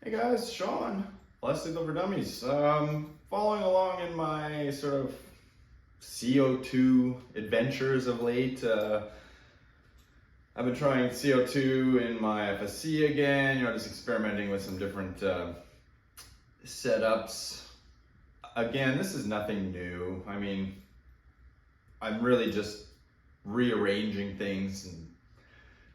Hey guys, Sean, Leslie Liver Dummies. Following along in my sort of CO2 adventures of late. I've been trying CO2 in my FSC again, just experimenting with some different setups. Again, this is nothing new. I mean, I'm really just rearranging things and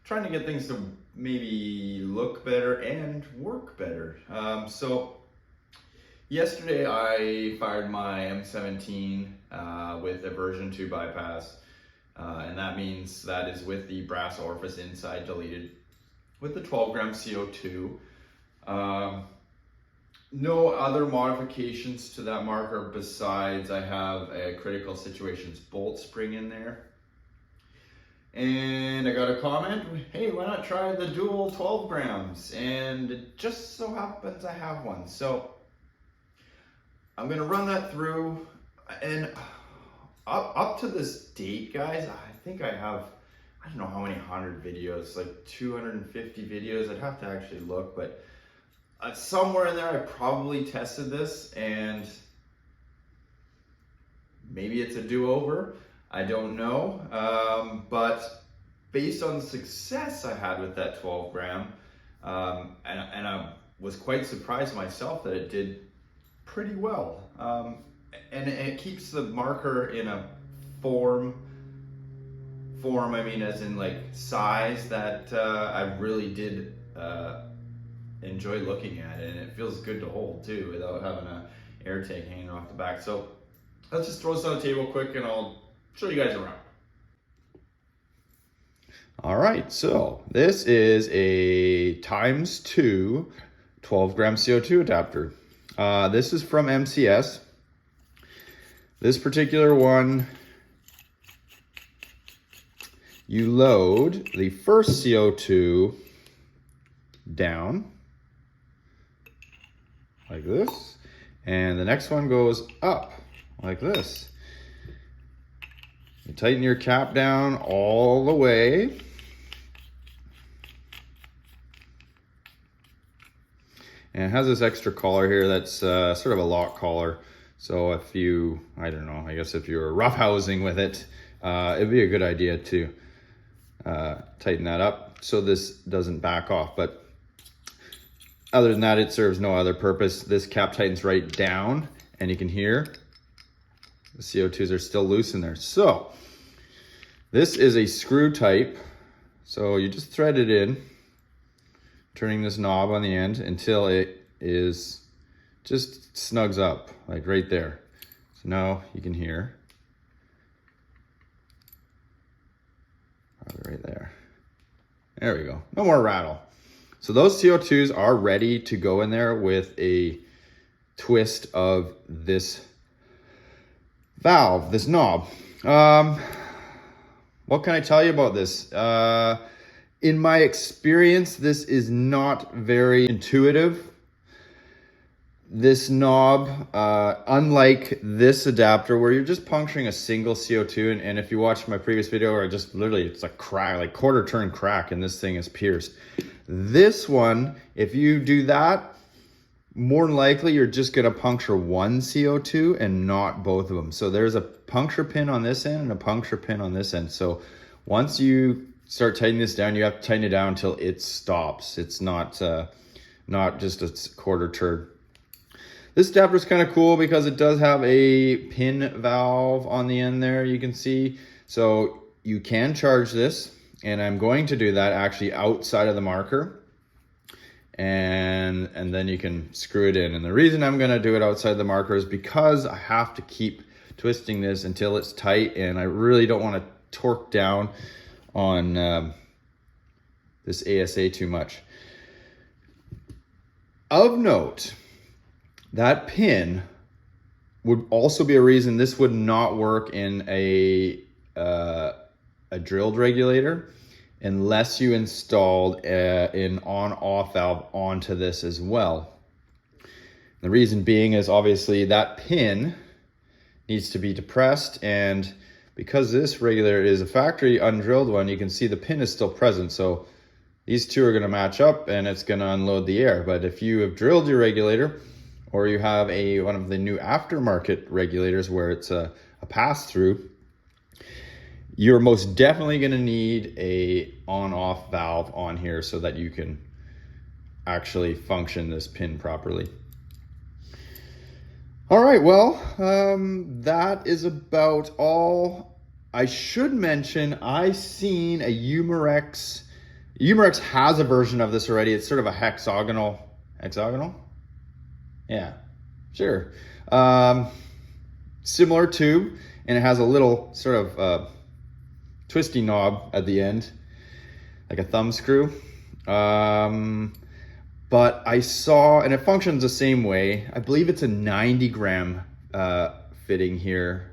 trying to get things to maybe look better and work better. So yesterday I fired my M17 with a version 2 bypass, and that means that is with the brass orifice inside deleted with the 12 gram CO2. No other modifications to that marker besides I have a critical situations bolt spring in there. And I got a comment, hey, why not try the dual 12 grams? And it just so happens I have one. So I'm gonna run that through, and up to this date, guys, I think I have, I don't know how many 100 videos, like 250 videos. I'd have to actually look, but somewhere in there I probably tested this, and maybe it's a do-over. I don't know, but based on the success I had with that 12 gram, and I was quite surprised myself that it did pretty well. And it keeps the marker in a form, I mean, as in like size that I really did enjoy looking at it, and it feels good to hold too without having an air tag hanging off the back. So let's just throw this on the table quick and I'll show you guys around. All right, so this is a ×2 12 gram CO2 adapter. This is from MCS. This particular one, you load the first CO2 down like this, and the next one goes up like this. You tighten your cap down all the way. And it has this extra collar here that's sort of a lock collar. So if you, I don't know, I guess if you're roughhousing with it, it'd be a good idea to tighten that up so this doesn't back off. But other than that, it serves no other purpose. This cap tightens right down, and you can hear the CO2s are still loose in there. So this is a screw type. So you just thread it in, turning this knob on the end until it is just snugs up, like right there. So now you can hear. Right there. There we go. No more rattle. So those CO2s are ready to go in there with a twist of this valve, this knob. What can I tell you about this? In my experience, this is not very intuitive. This knob, unlike this adapter where you're just puncturing a single CO2, and if you watch my previous video where I just literally, it's a crack, like quarter turn crack, and this thing is pierced. This one, if you do that, more than likely you're just gonna puncture one CO2 and not both of them. So there's a puncture pin on this end and a puncture pin on this end. So once you start tightening this down, you have to tighten it down until it stops. It's not just a quarter turn. This adapter is kind of cool because it does have a pin valve on the end there, you can see. So you can charge this, and I'm going to do that actually outside of the marker. And then you can screw it in. And the reason I'm gonna do it outside the marker is because I have to keep twisting this until it's tight, and I really don't wanna torque down on this ASA too much. Of note, that pin would also be a reason this would not work in a drilled regulator unless you installed an on-off valve onto this as well. The reason being is obviously that pin needs to be depressed, and because this regulator is a factory undrilled one, you can see the pin is still present. So these two are gonna match up and it's gonna unload the air. But if you have drilled your regulator, or you have one of the new aftermarket regulators where it's a pass-through, you're most definitely gonna need a on-off valve on here so that you can actually function this pin properly. All right, well, that is about all. I should mention, I seen a Umarex. Umarex has a version of this already. It's sort of a hexagonal? Yeah, sure. Similar tube, and it has a little sort of twisty knob at the end, like a thumb screw. But I saw, and it functions the same way. I believe it's a 90 gram fitting here.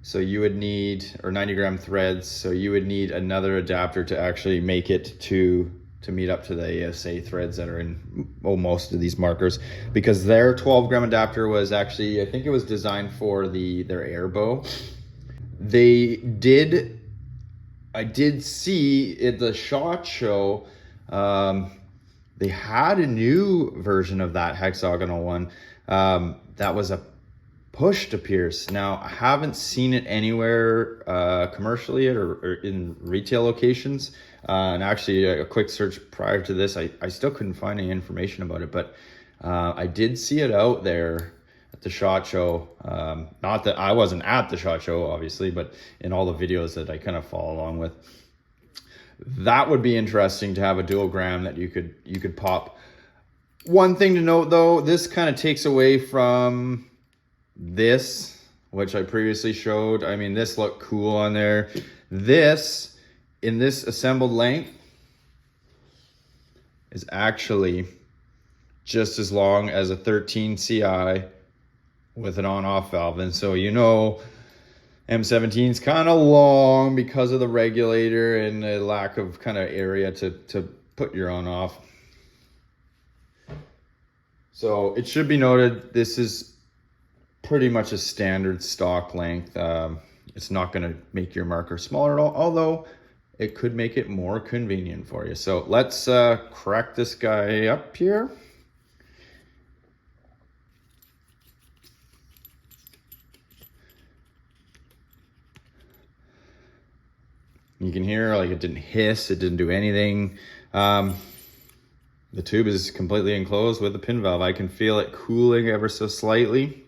So you would need, or 90 gram threads. So you would need another adapter to actually make it to meet up to the ASA threads that are in most of these markers, because their 12 gram adapter was actually, I think it was designed for their air bow. I did see at the SHOT Show, they had a new version of that hexagonal one that was a push to pierce. Now, I haven't seen it anywhere commercially or in retail locations. And actually, a quick search prior to this, I still couldn't find any information about it, but I did see it out there at the SHOT Show. Not that I wasn't at the SHOT Show, obviously, but in all the videos that I kind of follow along with. That would be interesting to have a dual gram that you could pop. One thing to note though, this kind of takes away from this, which I previously showed. I mean, this looked cool on there. This, in this assembled length, is actually just as long as a 13 CI with an on-off valve. And so, you know, M17 is kind of long because of the regulator and the lack of kind of area to put your on-off. So it should be noted, this is pretty much a standard stock length. It's not going to make your marker smaller at all, although it could make it more convenient for you. So let's crack this guy up here. You can hear, like, it didn't hiss, it didn't do anything. The tube is completely enclosed with the pin valve. I can feel it cooling ever so slightly.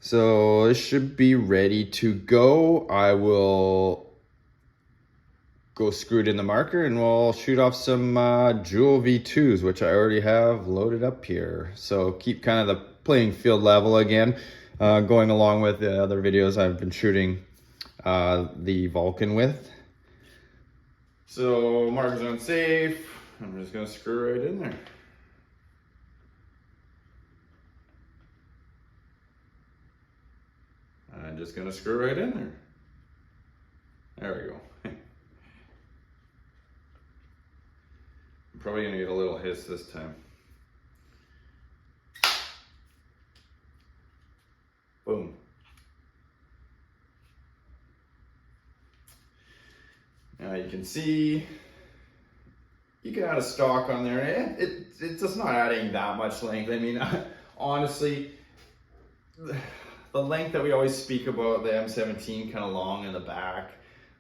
So this should be ready to go. I will go screw it in the marker and we'll shoot off some Joules V2s, which I already have loaded up here. So keep kind of the playing field level again, going along with the other videos I've been shooting the Valken with. So marker's unsafe. I'm just gonna screw right in there. I'm just gonna screw right in there. There we go. I'm probably gonna get a little hiss this time. Boom. Now you can see, you can add a stock on there. It's just not adding that much length. I mean, honestly, the length that we always speak about, the M17 kind of long in the back.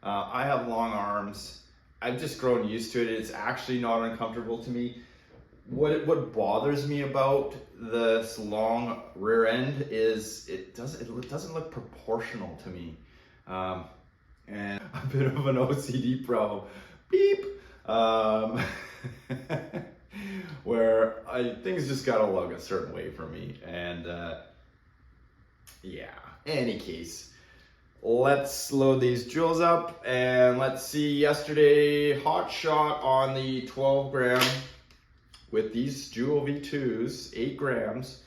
I have long arms. I've just grown used to it. It's actually not uncomfortable to me. What bothers me about this long rear end is it doesn't look proportional to me. And a bit of an OCD problem. Beep. Where things just gotta look a certain way for me. And yeah, any case, let's load these Joules up and let's see. Yesterday, hot shot on the 12 gram with these Joules V2s, 8 grams.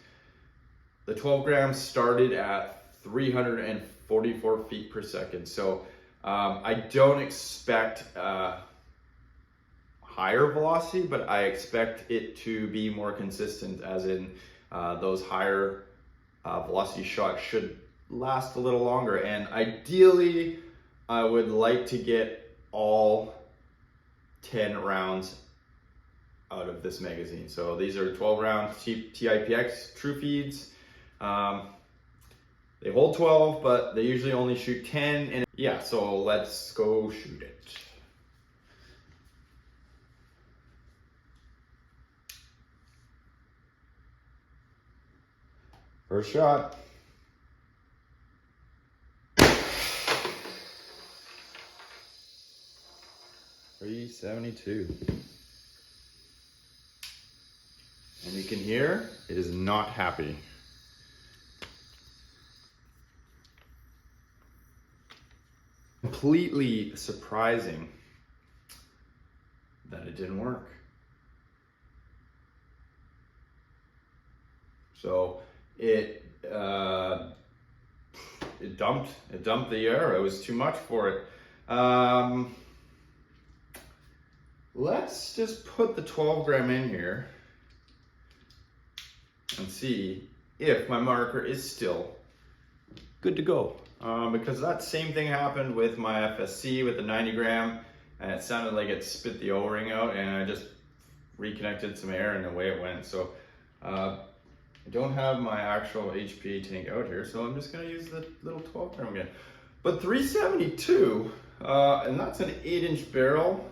The 12 grams started at 344 feet per second. So I don't expect higher velocity, but I expect it to be more consistent, as in those higher velocity shots should last a little longer. And ideally, I would like to get all 10 rounds out of this magazine. So these are 12 round TIPX true feeds. They hold 12, but they usually only shoot 10. And yeah, so let's go shoot it. First shot. .372. And you can hear it is not happy. Completely surprising that it didn't work. So it dumped the air. It was too much for it. Let's just put the 12 gram in here and see if my marker is still good to go. Because that same thing happened with my FSC with the 90 gram, and it sounded like it spit the O-ring out, and I just reconnected some air and away it went. So I don't have my actual HPA tank out here, so I'm just gonna use the little 12 gram again. But 372, and that's an 8-inch barrel.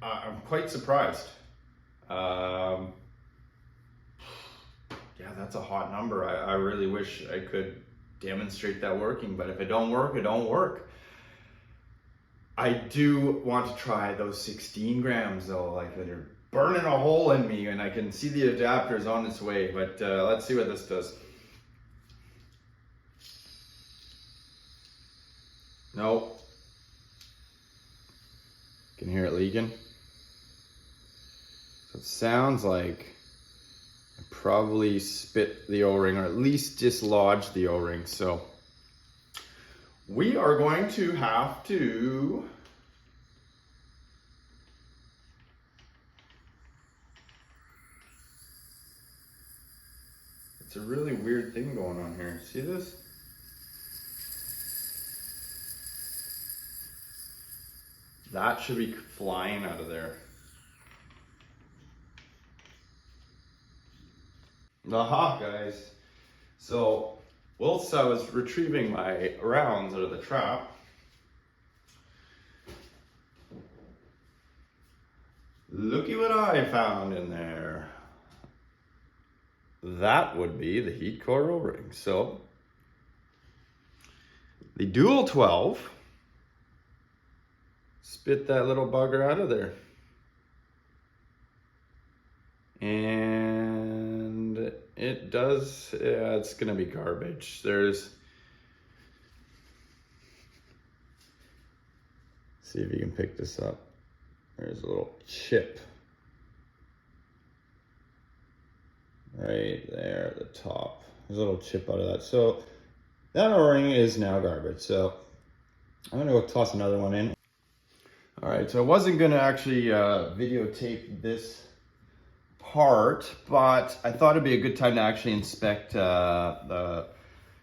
I'm quite surprised. Yeah, that's a hot number. I really wish I could demonstrate that working, but if it don't work, it don't work. I do want to try those 16 grams though, like they're burning a hole in me and I can see the adapter's on its way, but let's see what this does. Nope. Can hear it leaking. So it sounds like I probably spit the O-ring, or at least dislodged the O-ring. So we are going to have to it's a really weird thing going on here. See this? That should be flying out of there. Aha, guys. So, whilst I was retrieving my rounds out of the trap, looky what I found in there. That would be the Heatcore O-ring. So, the dual 12 spit that little bugger out of there. And it does, yeah, it's gonna be garbage. See if you can pick this up. There's a little chip right there at the top. There's a little chip out of that. So that O-ring is now garbage. So I'm gonna go toss another one in. All right, so I wasn't gonna actually videotape this part, but I thought it'd be a good time to actually inspect the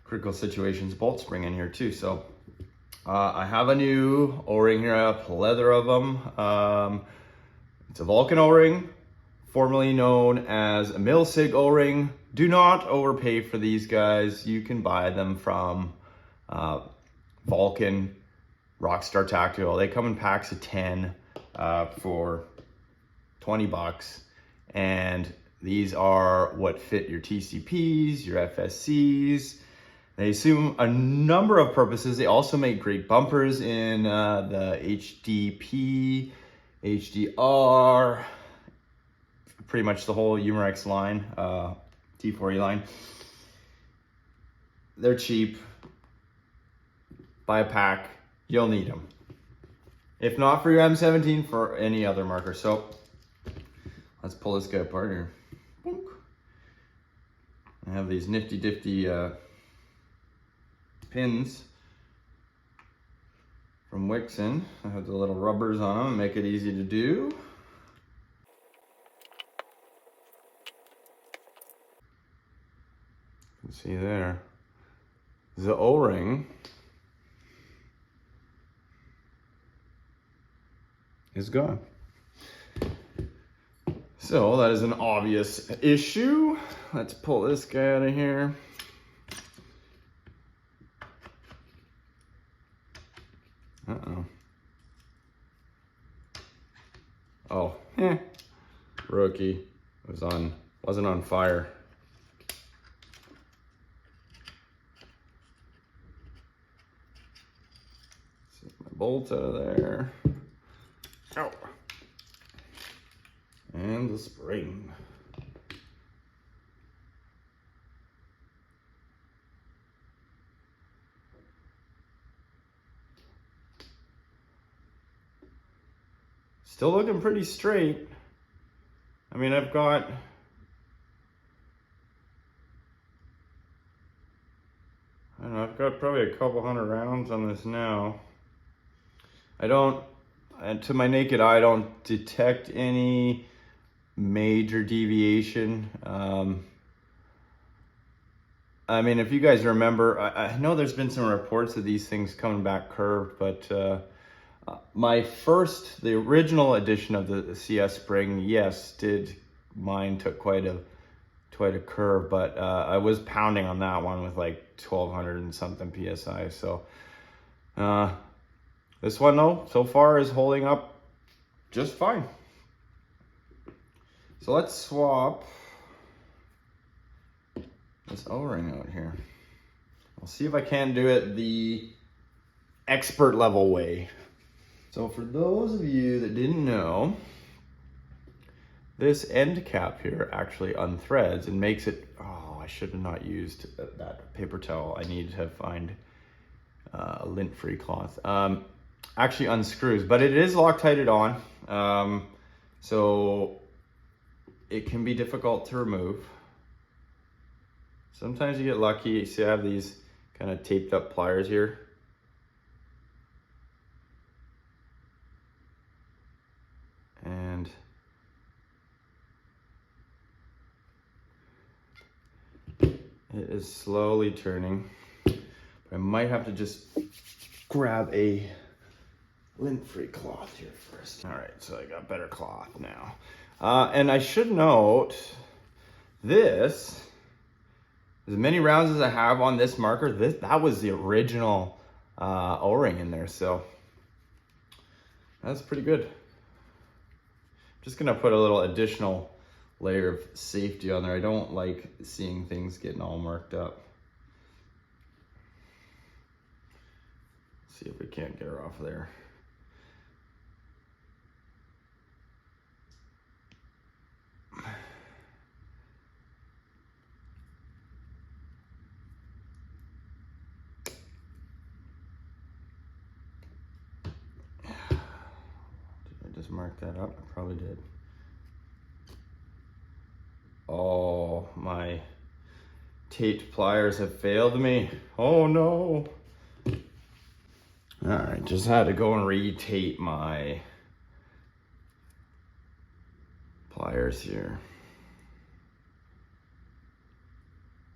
critical situations bolt spring in here too. So I have a new O-ring here, a plethora of them. It's a Valken O-ring, formerly known as a mil-sig O-ring. Do not overpay for these guys. You can buy them from Valken, Rockstar Tactical. They come in packs of 10 for 20 bucks. And these are what fit your TCPs, your FSCs. They assume a number of purposes. They also make great bumpers in the HDP, HDR, pretty much the whole Umarex line, T4E line. They're cheap. Buy a pack, you'll need them. If not for your M17, for any other marker. So let's pull this guy apart here. Boink. I have these nifty pins from Wixon. I have the little rubbers on them, make it easy to do. You can see there, the O-ring is gone. So that is an obvious issue. Let's pull this guy out of here. Uh-oh. Oh, rookie. Wasn't on fire. See my bolt out of there. Ow. And the spring. Still looking pretty straight. I mean, I've got probably a couple hundred rounds on this now. And to my naked eye, I don't detect any major deviation. I mean, if you guys remember, I know there's been some reports of these things coming back curved, but the original edition of the CS spring, yes, mine took quite a curve, but I was pounding on that one with like 1200 and something PSI. So this one though, so far is holding up just fine. So let's swap this O-ring out here. I'll see if I can do it the expert level way. So for those of you that didn't know, this end cap here actually unthreads and makes it, oh, I should have not used that paper towel. I need to find a lint-free cloth. Actually unscrews, but it is Loctited on. So it can be difficult to remove. Sometimes you get lucky. You see I have these kind of taped up pliers here. And it is slowly turning. But I might have to just grab a lint-free cloth here first. All right, so I got better cloth now. And I should note, this, as many rounds as I have on this marker, that was the original O-ring in there, so that's pretty good. Just gonna put a little additional layer of safety on there. I don't like seeing things getting all marked up. See if we can't get her off there. Mark that up. I probably did. Oh, my taped pliers have failed me. Oh no. All right, just had to go and re-tape my pliers here.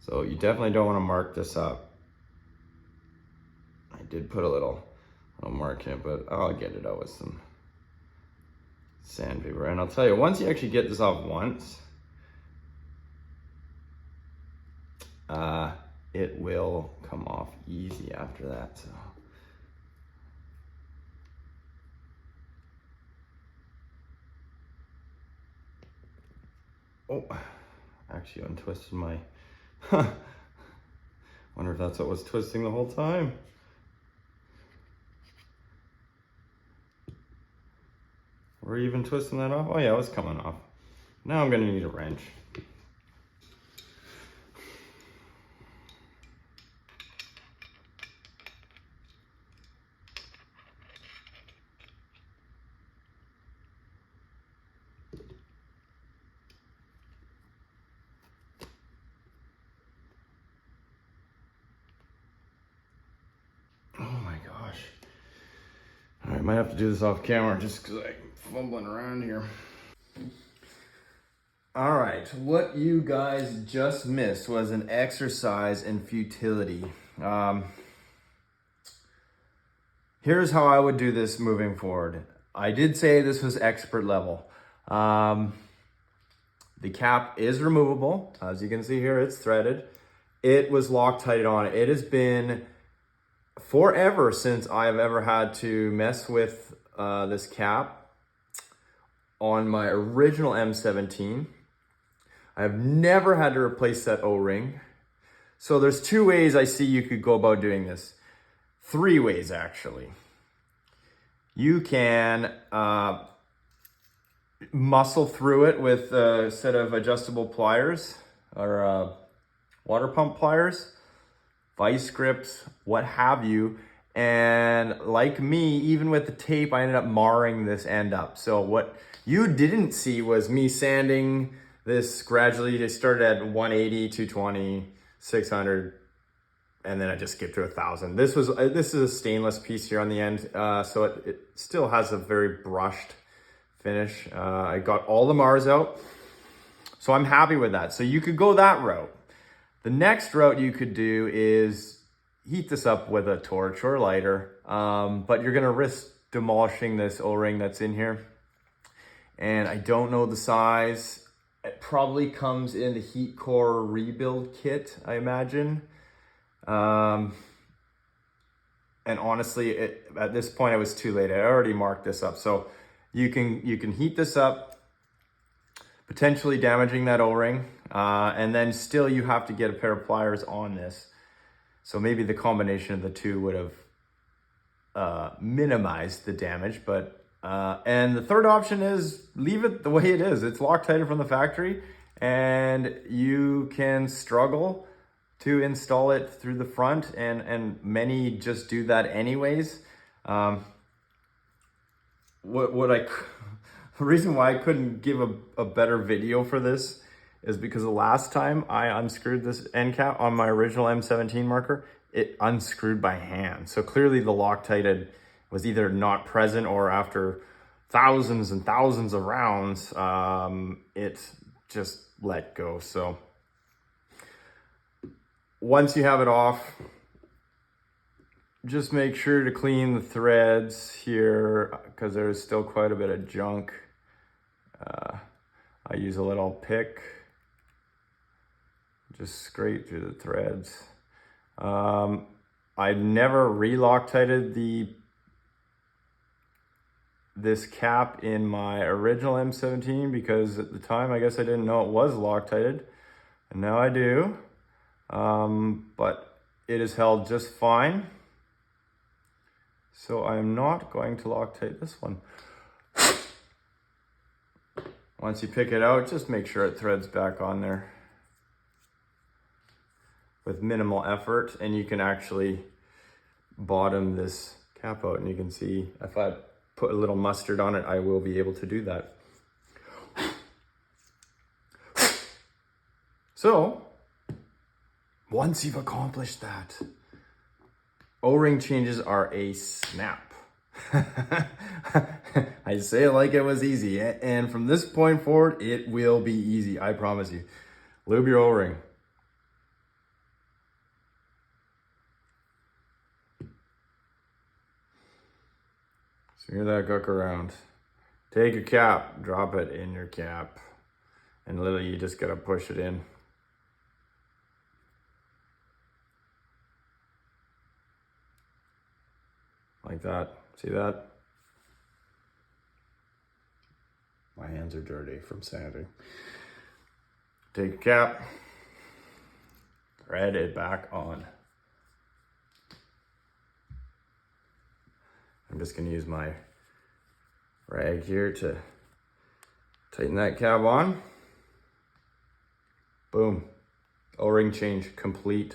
So you definitely don't want to mark this up. I did put a little mark in it, but I'll get it out with some sandpaper. And I'll tell you, once you actually get this off once, it will come off easy after that. So oh, actually untwisted my wonder if that's what was twisting the whole time. Were you even twisting that off? Oh yeah, it was coming off. Now I'm gonna need a wrench. Oh my gosh. All right, might have to do this off camera just because I'm fumbling around here. All right, what you guys just missed was an exercise in futility. Here's how I would do this moving forward. I did say this was expert level. The cap is removable. As you can see here, it's threaded. It was Loctited on. It has been forever since I've ever had to mess with this cap on my original M17. I've never had to replace that O-ring. So there's 2 ways I see you could go about doing this. 3 ways, actually. You can muscle through it with a set of adjustable pliers or water pump pliers, vice grips, what have you. And like me, even with the tape, I ended up marring this end up. So what you didn't see was me sanding this gradually. It started at 180, 220, 600, and then I just skipped to 1,000. This is a stainless piece here on the end, so it still has a very brushed finish. I got all the Mars out, so I'm happy with that. So you could go that route. The next route you could do is heat this up with a torch or lighter, but you're gonna risk demolishing this O-ring that's in here. And I don't know the size. It probably comes in the Heatcore rebuild kit, I imagine. And honestly, at this point, it was too late. I already marked this up. So you can heat this up, potentially damaging that O-ring. And then still you have to get a pair of pliers on this. So maybe the combination of the two would have minimized the damage. But and the third option is leave it the way it is. It's Loctited from the factory, and you can struggle to install it through the front, and many just do that anyways. The reason why I couldn't give a better video for this is because the last time I unscrewed this end cap on my original M17 marker, it unscrewed by hand. So clearly the Loctited was either not present, or after thousands and thousands of rounds, it just let go. So once you have it off, just make sure to clean the threads here, because there's still quite a bit of junk. I use a little pick, just scrape through the threads. I've never re-Loctited this cap in my original M17 because at the time I guess I didn't know it was Loctited, and now I do. But it is held just fine. So I'm not going to Loctite this one. Once you pick it out, just make sure it threads back on there with minimal effort, and you can actually bottom this cap out, and you can see if I put a little mustard on it, I will be able to do that. So once you've accomplished that, O-ring changes are a snap. I say it like it was easy, and from this point forward, it will be easy, I promise you. Lube your O-ring. Smear that guck around. Take your cap, drop it in your cap, and literally you just gotta push it in. Like that. See that? My hands are dirty from sanding. Take your cap, thread it back on. I'm just gonna use my rag here to tighten that cap on. Boom. O-ring change complete.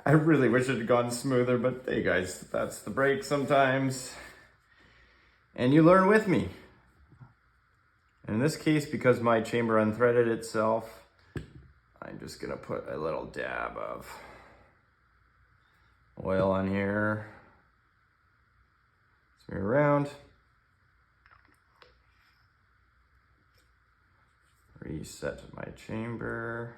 I really wish it had gone smoother, but hey guys, that's the break sometimes. And you learn with me. In this case, because my chamber unthreaded itself, I'm just gonna put a little dab of oil on here. Smear around. Reset my chamber.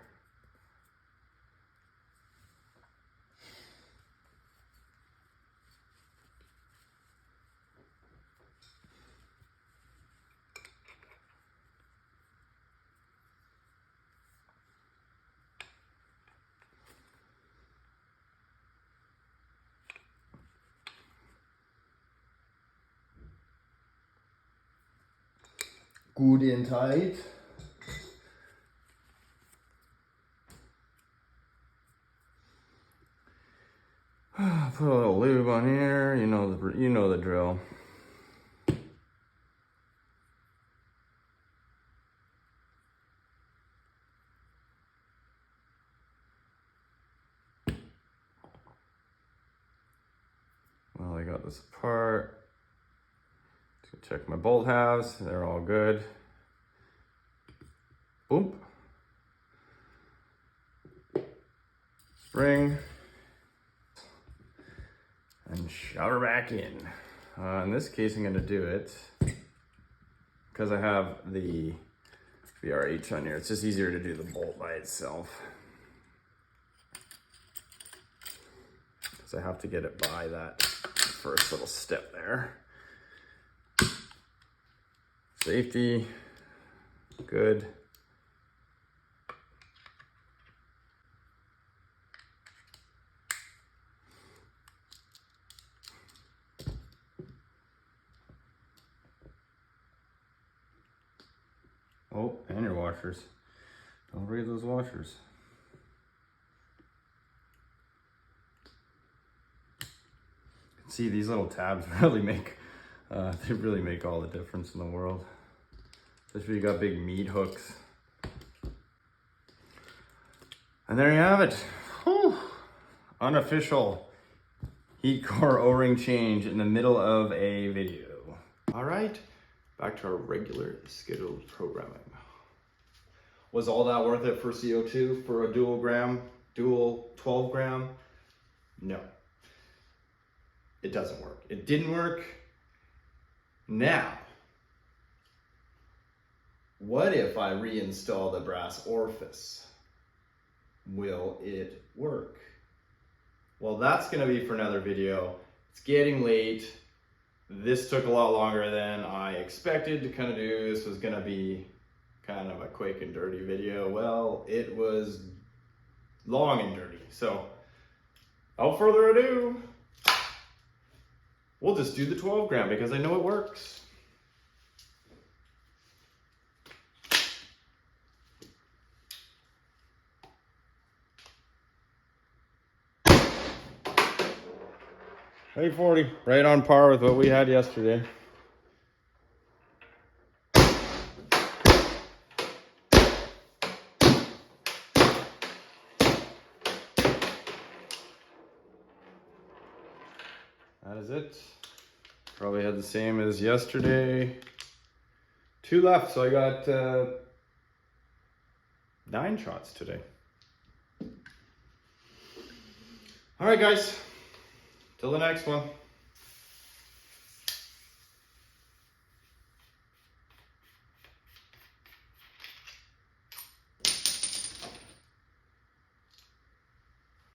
good and tight. Put a little lube on here, you know the drill. Well, I got this apart. Let's check my bolt halves, they're all good. Boom. Spring. And shove her back in. In this case, I'm gonna do it because I have the VRH on here. It's just easier to do the bolt by itself. Because I have to get it by that first little step there. Safety, good. Oh, and your washers. Don't forget those washers. See, these little tabs really make, they really make all the difference in the world. Especially if you got big meat hooks. And there you have it. Whew. Unofficial Heatcore O-ring change in the middle of a video. All right. Back to our regular scheduled programming. Was all that worth it for CO2 for a dual 12 gram? No. It doesn't work. It didn't work. Now, what if I reinstall the brass orifice? Will it work? Well, that's gonna be for another video. It's getting late. This took a lot longer than I expected to kind of do. This was gonna be kind of a quick and dirty video. Well, it was long and dirty. So, without further ado, we'll just do the 12 gram because I know it works. $840, right on par with what we had yesterday. That is it. Probably had the same as yesterday. 2 left, so I got 9 shots today. All right, guys. Till the next one.